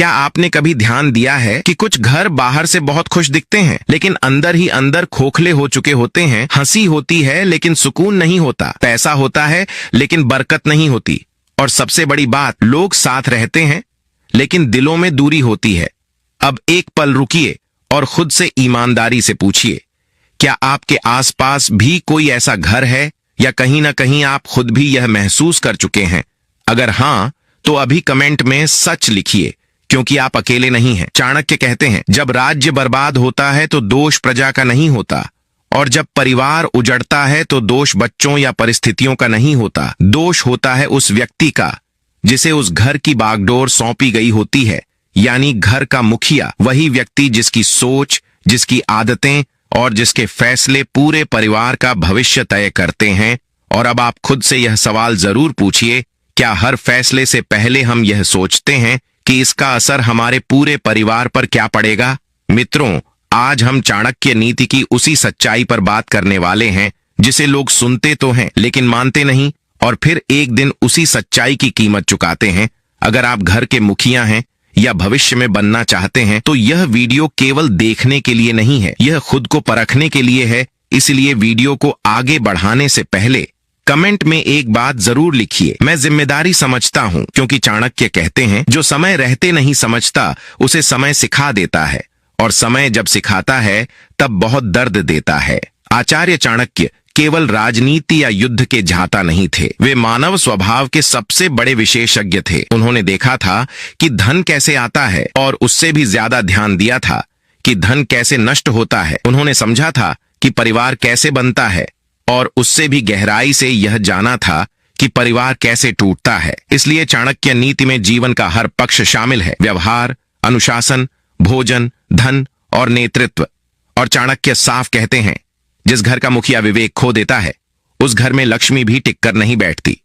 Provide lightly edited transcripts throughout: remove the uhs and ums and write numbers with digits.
क्या आपने कभी ध्यान दिया है कि कुछ घर बाहर से बहुत खुश दिखते हैं, लेकिन अंदर ही अंदर खोखले हो चुके होते हैं। हंसी होती है लेकिन सुकून नहीं होता, पैसा होता है लेकिन बरकत नहीं होती, और सबसे बड़ी बात, लोग साथ रहते हैं लेकिन दिलों में दूरी होती है। अब एक पल रुकिए और खुद से ईमानदारी से पूछिए, क्या आपके आसपास भी कोई ऐसा घर है, या कहीं ना कहीं आप खुद भी यह महसूस कर चुके हैं? अगर हाँ, तो अभी कमेंट में सच लिखिए, क्योंकि आप अकेले नहीं हैं। चाणक्य कहते हैं, जब राज्य बर्बाद होता है तो दोष प्रजा का नहीं होता, और जब परिवार उजड़ता है तो दोष बच्चों या परिस्थितियों का नहीं होता। दोष होता है उस व्यक्ति का जिसे उस घर की बागडोर सौंपी गई होती है, यानी घर का मुखिया, वही व्यक्ति जिसकी सोच, जिसकी आदतें और जिसके फैसले पूरे परिवार का भविष्य तय करते हैं। और अब आप खुद से यह सवाल जरूर पूछिए, क्या हर फैसले से पहले हम यह सोचते हैं कि इसका असर हमारे पूरे परिवार पर क्या पड़ेगा? मित्रों, आज हम चाणक्य नीति की उसी सच्चाई पर बात करने वाले हैं जिसे लोग सुनते तो हैं लेकिन मानते नहीं, और फिर एक दिन उसी सच्चाई की कीमत चुकाते हैं। अगर आप घर के मुखिया हैं या भविष्य में बनना चाहते हैं तो यह वीडियो केवल देखने के लिए नहीं है, यह खुद को परखने के लिए है। इसलिए वीडियो को आगे बढ़ाने से पहले कमेंट में एक बात जरूर लिखिए, मैं जिम्मेदारी समझता हूं, क्योंकि चाणक्य कहते हैं, जो समय रहते नहीं समझता उसे समय सिखा देता है, और समय जब सिखाता है तब बहुत दर्द देता है। आचार्य चाणक्य केवल राजनीति या युद्ध के झाता नहीं थे, वे मानव स्वभाव के सबसे बड़े विशेषज्ञ थे। उन्होंने देखा था कि धन कैसे आता है, और उससे भी ज्यादा ध्यान दिया था कि धन कैसे नष्ट होता है। उन्होंने समझा था कि परिवार कैसे बनता है, और उससे भी गहराई से यह जाना था कि परिवार कैसे टूटता है। इसलिए चाणक्य नीति में जीवन का हर पक्ष शामिल है, व्यवहार, अनुशासन, भोजन, धन और नेतृत्व। और चाणक्य साफ कहते हैं, जिस घर का मुखिया विवेक खो देता है, उस घर में लक्ष्मी भी टिककर नहीं बैठती।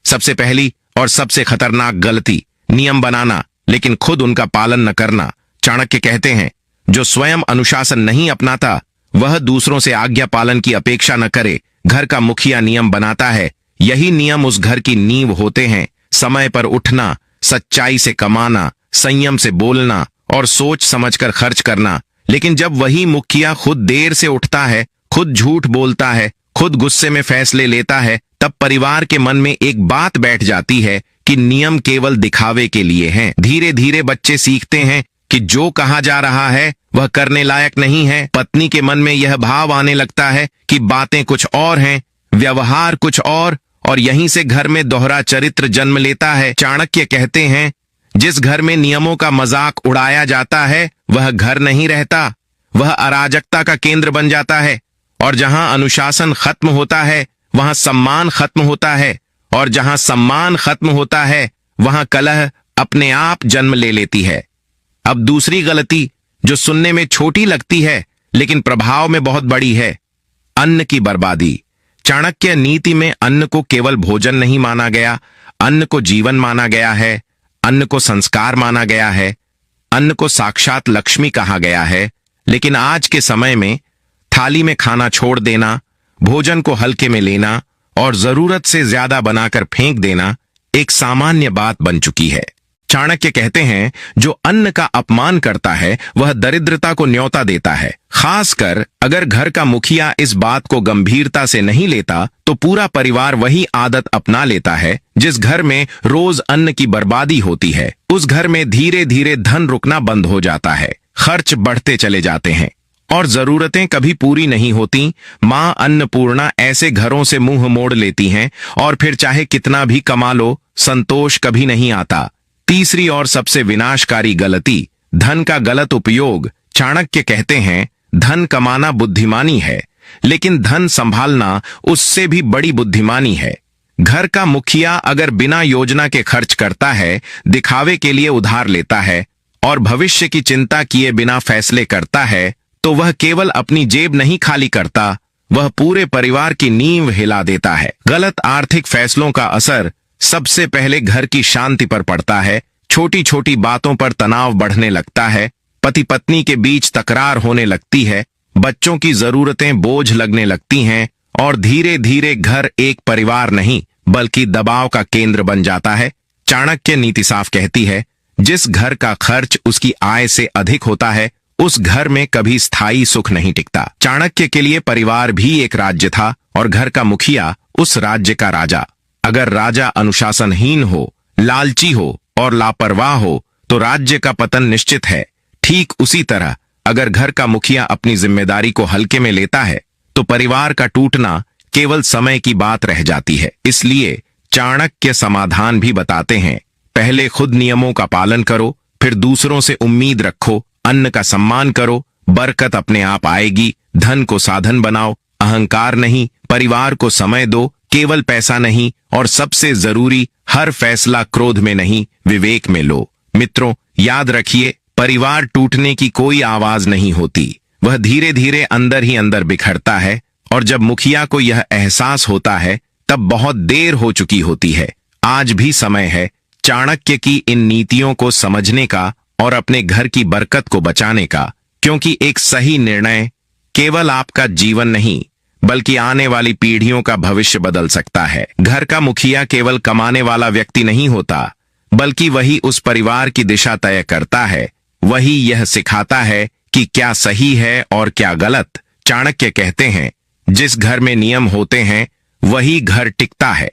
सबसे पहली और सबसे खतरनाक गलती, नियम बनाना लेकिन खुद उनका पालन न करना। चाणक्य कहते हैं, जो स्वयं अनुशासन नहीं अपनाता वह दूसरों से आज्ञा पालन की अपेक्षा न करे। घर का मुखिया नियम बनाता है, यही नियम उस घर की नींव होते हैं। समय पर उठना, सच्चाई से कमाना, संयम से बोलना और सोच समझकर खर्च करना। लेकिन जब वही मुखिया खुद देर से उठता है, खुद झूठ बोलता है, खुद गुस्से में फैसले लेता है, तब परिवार के मन में एक बात बैठ जाती है कि नियम केवल दिखावे के लिए हैं। धीरे धीरे बच्चे सीखते हैं कि जो कहा जा रहा है वह करने लायक नहीं है। पत्नी के मन में यह भाव आने लगता है कि बातें कुछ और हैं, व्यवहार कुछ और यहीं से घर में दोहरा चरित्र जन्म लेता है। चाणक्य कहते हैं, जिस घर में नियमों का मजाक उड़ाया जाता है वह घर नहीं रहता, वह अराजकता का केंद्र बन जाता है। और जहां अनुशासन खत्म होता है वहां सम्मान खत्म होता है, और जहां सम्मान खत्म होता है वहां कलह अपने आप जन्म ले लेती है। अब दूसरी गलती, जो सुनने में छोटी लगती है लेकिन प्रभाव में बहुत बड़ी है, अन्न की बर्बादी। चाणक्य नीति में अन्न को केवल भोजन नहीं माना गया, अन्न को जीवन माना गया है, अन्न को संस्कार माना गया है, अन्न को साक्षात लक्ष्मी कहा गया है। लेकिन आज के समय में थाली में खाना छोड़ देना, भोजन को हल्के में लेना और जरूरत से ज्यादा बनाकर फेंक देना एक सामान्य बात बन चुकी है। चाणक्य कहते हैं, जो अन्न का अपमान करता है वह दरिद्रता को न्योता देता है। खासकर अगर घर का मुखिया इस बात को गंभीरता से नहीं लेता तो पूरा परिवार वही आदत अपना लेता है। जिस घर में रोज अन्न की बर्बादी होती है, उस घर में धीरे धीरे धन रुकना बंद हो जाता है, खर्च बढ़ते चले जाते हैं और जरूरतें कभी पूरी नहीं होती। मां अन्नपूर्णा ऐसे घरों से मुंह मोड़ लेती हैं, और फिर चाहे कितना भी कमा लो, संतोष कभी नहीं आता। तीसरी और सबसे विनाशकारी गलती, धन का गलत उपयोग। चाणक्य कहते हैं, धन कमाना बुद्धिमानी है, लेकिन धन संभालना उससे भी बड़ी बुद्धिमानी है। घर का मुखिया अगर बिना योजना के खर्च करता है, दिखावे के लिए उधार लेता है और भविष्य की चिंता किए बिना फैसले करता है, तो वह केवल अपनी जेब नहीं खाली करता, वह पूरे परिवार की नींव हिला देता है। गलत आर्थिक फैसलों का असर सबसे पहले घर की शांति पर पड़ता है। छोटी छोटी बातों पर तनाव बढ़ने लगता है, पति पत्नी के बीच तकरार होने लगती है, बच्चों की जरूरतें बोझ लगने लगती हैं और धीरे धीरे घर एक परिवार नहीं बल्कि दबाव का केंद्र बन जाता है। चाणक्य नीति साफ कहती है, जिस घर का खर्च उसकी आय से अधिक होता है उस घर में कभी स्थायी सुख नहीं टिकता। चाणक्य के लिए परिवार भी एक राज्य था और घर का मुखिया उस राज्य का राजा। अगर राजा अनुशासनहीन हो, लालची हो और लापरवाह हो तो राज्य का पतन निश्चित है। ठीक उसी तरह अगर घर का मुखिया अपनी जिम्मेदारी को हल्के में लेता है तो परिवार का टूटना केवल समय की बात रह जाती है। इसलिए चाणक्य समाधान भी बताते हैं, पहले खुद नियमों का पालन करो, फिर दूसरों से उम्मीद रखो, अन्न का सम्मान करो, बरकत अपने आप आएगी, धन को साधन बनाओ, अहंकार नहीं, परिवार को समय दो, केवल पैसा नहीं, और सबसे जरूरी हर फैसला क्रोध में नहीं विवेक में लो। मित्रों, याद रखिए, परिवार टूटने की कोई आवाज नहीं होती, वह धीरे धीरे अंदर ही अंदर बिखरता है, और जब मुखिया को यह एहसास होता है तब बहुत देर हो चुकी होती है। आज भी समय है चाणक्य की इन नीतियों को समझने का और अपने घर की बरकत को बचाने का, क्योंकि एक सही निर्णय केवल आपका जीवन नहीं बल्कि आने वाली पीढ़ियों का भविष्य बदल सकता है। घर का मुखिया केवल कमाने वाला व्यक्ति नहीं होता, बल्कि वही उस परिवार की दिशा तय करता है, वही यह सिखाता है कि क्या सही है और क्या गलत। चाणक्य कहते हैं, जिस घर में नियम होते हैं वही घर टिकता है,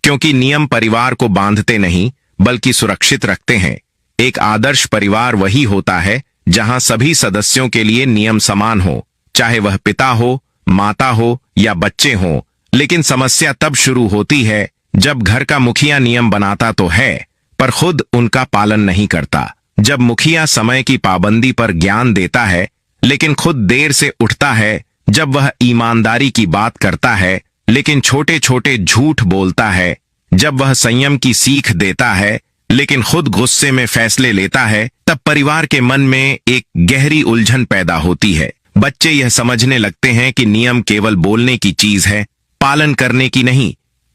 क्योंकि नियम परिवार को बांधते नहीं बल्कि सुरक्षित रखते हैं। एक आदर्श परिवार वही होता है जहां सभी सदस्यों के लिए नियम समान हो, चाहे वह पिता हो, माता हो या बच्चे हों। लेकिन समस्या तब शुरू होती है जब घर का मुखिया नियम बनाता तो है पर खुद उनका पालन नहीं करता। जब मुखिया समय की पाबंदी पर ज्ञान देता है लेकिन खुद देर से उठता है, जब वह ईमानदारी की बात करता है लेकिन छोटे छोटे झूठ बोलता है, जब वह संयम की सीख देता है लेकिन खुद गुस्से में फैसले लेता है, तब परिवार के मन में एक गहरी उलझन पैदा होती है। बच्चे यह समझने लगते हैं कि नियम केवल बोलने की चीज है, पालन करने की नहीं।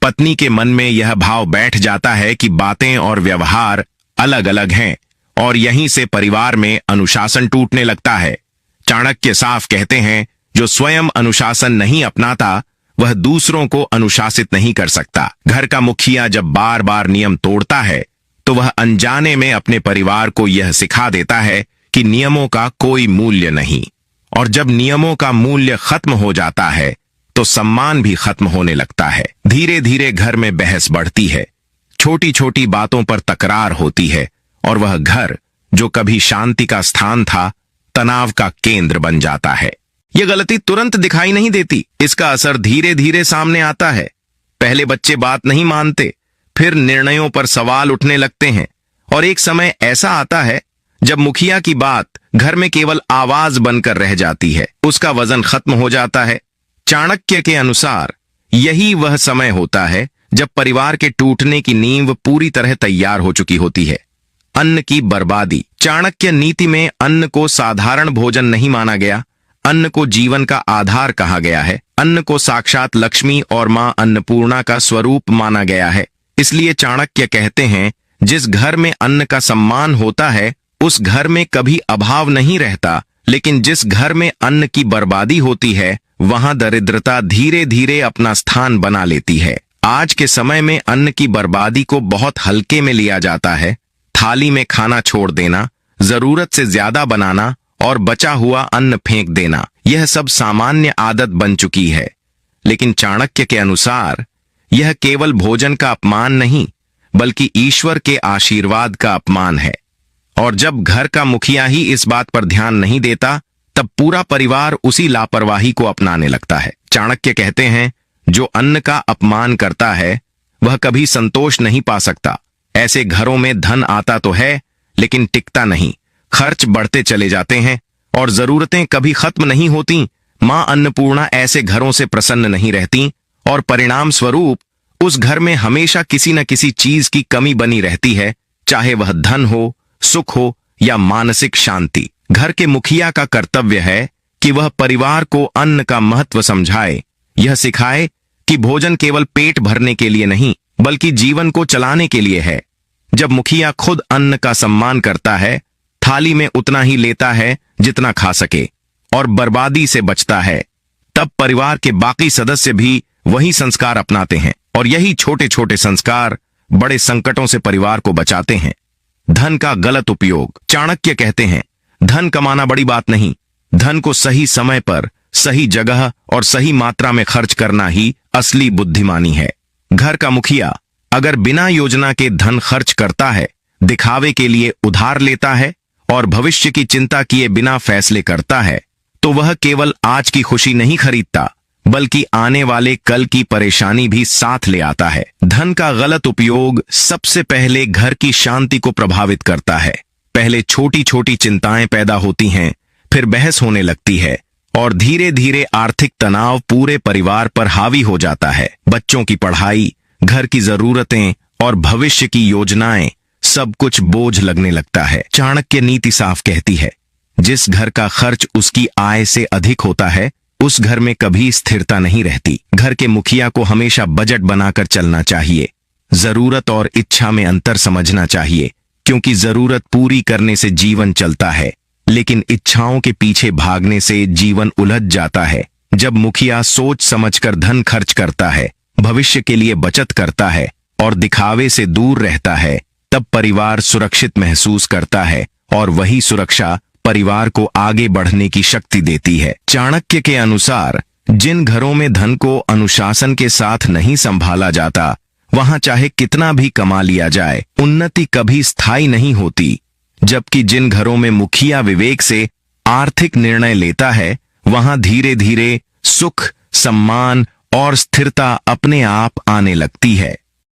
पत्नी के मन में यह भाव बैठ जाता है कि बातें और व्यवहार अलग अलग हैं, और यहीं से परिवार में अनुशासन टूटने लगता है। चाणक्य साफ कहते हैं, जो स्वयं अनुशासन नहीं अपनाता वह दूसरों को अनुशासित नहीं कर सकता। घर का मुखिया जब बार बार नियम तोड़ता है तो वह अनजाने में अपने परिवार को यह सिखा देता है कि नियमों का कोई मूल्य नहीं, और जब नियमों का मूल्य खत्म हो जाता है तो सम्मान भी खत्म होने लगता है। धीरे धीरे घर में बहस बढ़ती है, छोटी छोटी बातों पर तकरार होती है, और वह घर जो कभी शांति का स्थान था तनाव का केंद्र बन जाता है। यह गलती तुरंत दिखाई नहीं देती, इसका असर धीरे धीरे सामने आता है। पहले बच्चे बात नहीं मानते, फिर निर्णयों पर सवाल उठने लगते हैं, और एक समय ऐसा आता है जब मुखिया की बात घर में केवल आवाज बनकर रह जाती है, उसका वजन खत्म हो जाता है। चाणक्य के अनुसार यही वह समय होता है जब परिवार के टूटने की नींव पूरी तरह तैयार हो चुकी होती है। अन्न की बर्बादी। चाणक्य नीति में अन्न को साधारण भोजन नहीं माना गया, अन्न को जीवन का आधार कहा गया है। अन्न को साक्षात लक्ष्मी और मां अन्नपूर्णा का स्वरूप माना गया है। इसलिए चाणक्य कहते हैं, जिस घर में अन्न का सम्मान होता है उस घर में कभी अभाव नहीं रहता, लेकिन जिस घर में अन्न की बर्बादी होती है वहां दरिद्रता धीरे धीरे अपना स्थान बना लेती है। आज के समय में अन्न की बर्बादी को बहुत हल्के में लिया जाता है। थाली में खाना छोड़ देना, जरूरत से ज्यादा बनाना और बचा हुआ अन्न फेंक देना, यह सब सामान्य आदत बन चुकी है। लेकिन चाणक्य के अनुसार यह केवल भोजन का अपमान नहीं बल्कि ईश्वर के आशीर्वाद का अपमान है। और जब घर का मुखिया ही इस बात पर ध्यान नहीं देता तब पूरा परिवार उसी लापरवाही को अपनाने लगता है। चाणक्य कहते हैं, जो अन्न का अपमान करता है वह कभी संतोष नहीं पा सकता। ऐसे घरों में धन आता तो है लेकिन टिकता नहीं, खर्च बढ़ते चले जाते हैं और जरूरतें कभी खत्म नहीं होती। मां अन्नपूर्णा ऐसे घरों से प्रसन्न नहीं रहती और परिणाम स्वरूप उस घर में हमेशा किसी न किसी चीज की कमी बनी रहती है, चाहे वह धन हो, सुख हो या मानसिक शांति। घर के मुखिया का कर्तव्य है कि वह परिवार को अन्न का महत्व समझाए, यह सिखाए कि भोजन केवल पेट भरने के लिए नहीं बल्कि जीवन को चलाने के लिए है। जब मुखिया खुद अन्न का सम्मान करता है, थाली में उतना ही लेता है जितना खा सके और बर्बादी से बचता है, तब परिवार के बाकी सदस्य भी वही संस्कार अपनाते हैं, और यही छोटे छोटे संस्कार बड़े संकटों से परिवार को बचाते हैं। धन का गलत उपयोग। चाणक्य कहते हैं, धन कमाना बड़ी बात नहीं, धन को सही समय पर, सही जगह और सही मात्रा में खर्च करना ही असली बुद्धिमानी है। घर का मुखिया अगर बिना योजना के धन खर्च करता है, दिखावे के लिए उधार लेता है और भविष्य की चिंता किए बिना फैसले करता है, तो वह केवल आज की खुशी नहीं खरीदता, बल्कि आने वाले कल की परेशानी भी साथ ले आता है। धन का गलत उपयोग सबसे पहले घर की शांति को प्रभावित करता है। पहले छोटी छोटी चिंताएं पैदा होती हैं, फिर बहस होने लगती है और धीरे धीरे आर्थिक तनाव पूरे परिवार पर हावी हो जाता है। बच्चों की पढ़ाई, घर की जरूरतें और भविष्य की योजनाएं, सब कुछ बोझ लगने लगता है। चाणक्य नीति साफ कहती है, जिस घर का खर्च उसकी आय से अधिक होता है, उस घर में कभी स्थिरता नहीं रहती। घर के मुखिया को हमेशा बजट बनाकर चलना चाहिए। जरूरत और इच्छा में अंतर समझना चाहिए, क्योंकि जरूरत पूरी करने से जीवन चलता है, लेकिन इच्छाओं के पीछे भागने से जीवन उलझ जाता है। जब मुखिया सोच समझकर धन खर्च करता है, भविष्य के लिए बचत करता है और दिखावे से दूर रहता है, तब परिवार सुरक्षित महसूस करता है और वही सुरक्षा परिवार को आगे बढ़ने की शक्ति देती है। चाणक्य के अनुसार जिन घरों में धन को अनुशासन के साथ नहीं संभाला जाता, वहां चाहे कितना भी कमा लिया जाए, उन्नति कभी स्थायी नहीं होती। जबकि जिन घरों में मुखिया विवेक से आर्थिक निर्णय लेता है, वहां धीरे धीरे सुख, सम्मान और स्थिरता अपने आप आने लगती है।